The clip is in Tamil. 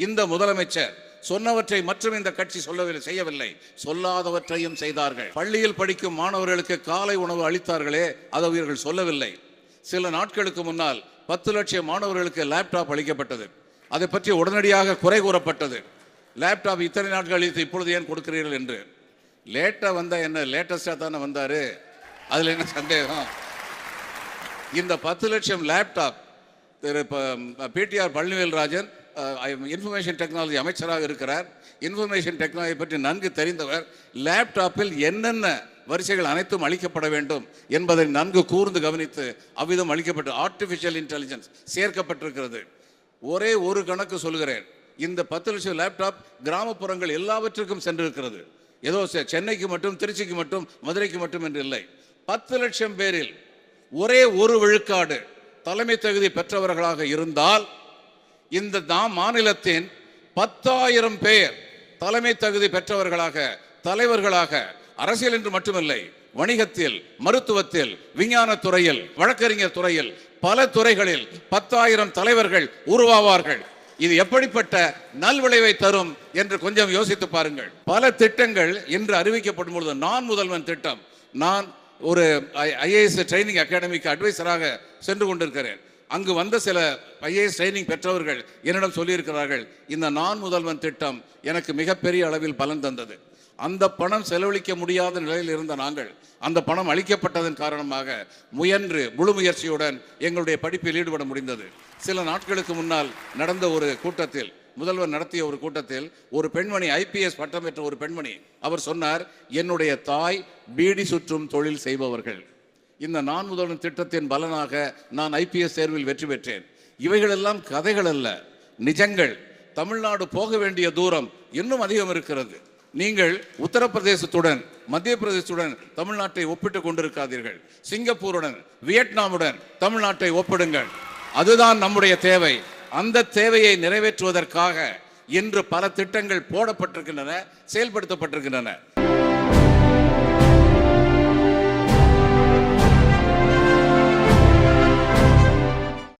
இந்த முதலமைச்சர் சொன்னவற்றை மற்றும் இந்த கட்சி செய்யவில்லை, சொல்லாதவற்றையும் செய்தார்கள். பள்ளியில் படிக்கும் மாணவர்களுக்கு காலை உணவு அளித்தார்களே, அதை இவர்கள் சொல்லவில்லை. சில நாட்களுக்கு முன்னால் 10 லட்சம் மாணவர்களுக்கு லேப்டாப் அளிக்கப்பட்டது. அதை பற்றி உடனடியாக குறை கூறப்பட்டது. லேப்டாப் இத்தனை நாட்கள் அளித்து இப்பொழுது ஏன் கொடுக்கிறீர்கள் என்று. லேட்டாக வந்தால் என்ன, லேட்டஸ்டாக தானே வந்தார், அதில் என்ன சந்தேகம்? இந்த 10 லட்சம் லேப்டாப் திரு பிடிஆர் பழனிவேல்ராஜன் இன்ஃபர்மேஷன் டெக்னாலஜி அமைச்சராக இருக்கிறார். இன்ஃபர்மேஷன் டெக்னாலஜி பற்றி நன்கு தெரிந்தவர். லேப்டாப்பில் என்னென்ன வரிசைகள் அனைத்தும் அளிக்கப்பட வேண்டும் என்பதை நன்கு கூர்ந்து கவனித்து அவ்விதம் அளிக்கப்பட்டு ஆர்டிஃபிஷியல் இன்டெலிஜென்ஸ் சேர்க்கப்பட்டிருக்கிறது. ஒரே ஒரு கணக்கு சொல்கிறேன். இந்த 10 லட்சம் லேப்டாப் கிராமப்புறங்கள் எல்லாவற்றுக்கும் சென்றிருக்கிறது. ஏதோ சென்னைக்கு மட்டும், திருச்சிக்கு மட்டும், மதுரைக்கு மட்டும் என்று இல்லை. 10 லட்சம் பேரில் ஒரே ஒரு விழுக்காடு தலைமை தகுதி பெற்றவர்களாக இருந்தால் இந்த மாநிலத்தின் 10,000 பேர் தலைமை தகுதி பெற்றவர்களாக, தலைவர்களாக, அரசியல் என்று மட்டுமில்லை, வணிகத்தில், மருத்துவத்தில், விஞ்ஞான துறையில், வழக்கறிஞர் துறையில், பல துறைகளில் 10,000 தலைவர்கள் உருவாவார்கள். இது எப்படிப்பட்ட நல்விளைவை தரும் என்று கொஞ்சம் யோசித்து பாருங்கள். பல திட்டங்கள் இன்று அறிவிக்கப்படும் பொழுது, நான் முதல்வன் திட்டம், நான் ஒரு ஐஏஎஸ் ட்ரைனிங் அகாடமிக்கு அட்வைசராக சென்று கொண்டிருக்கிறேன். அங்கு வந்த சில ஐஏஎஸ் ட்ரைனிங் பெற்றவர்கள் என்னிடம் சொல்லியிருக்கிறார்கள், இந்த நான் முதல்வன் திட்டம் எனக்கு மிகப்பெரிய அளவில் பலன் தந்தது. அந்த பணம் செலவழிக்க முடியாத நிலையில் இருந்த நாங்கள் அந்த பணம் அளிக்கப்பட்டதன் காரணமாக முயன்று முழு முயற்சியுடன் எங்களுடைய படிப்பில் ஈடுபட முடிந்தது. சில நாட்களுக்கு முன்னால் நடந்த ஒரு கூட்டத்தில், முதல்வர் நடத்திய ஒரு கூட்டத்தில், ஒரு பெண்மணி, ஐபிஎஸ் பட்டம் பெற்ற ஒரு பெண்மணி, அவர் சொன்னார், என்னுடைய தாய் பீடி சுற்றும் தொழில் செய்பவர்கள். இந்த நான் முதல்வன் திட்டத்தின் பலனாக நான் ஐபிஎஸ் தேர்வில் வெற்றி பெற்றேன். இவைகளெல்லாம் கதைகள் அல்ல, நிஜங்கள். தமிழ்நாடு போக வேண்டிய தூரம் இன்னும் அதிகம் இருக்கிறது. நீங்கள் உத்தரப்பிரதேசத்துடன், மத்திய பிரதேசத்துடன் தமிழ்நாட்டை ஒப்பிட்டுக் கொண்டிருக்காதீர்கள். சிங்கப்பூருடன், வியட்நாமுடன் தமிழ்நாட்டை ஒப்பிடுங்கள். அதுதான் நம்முடைய தேவை. அந்த தேவையை நிறைவேற்றுவதற்காக இன்று பல திட்டங்கள் போடப்பட்டிருக்கின்றன, செயல்படுத்தப்பட்டிருக்கின்றன.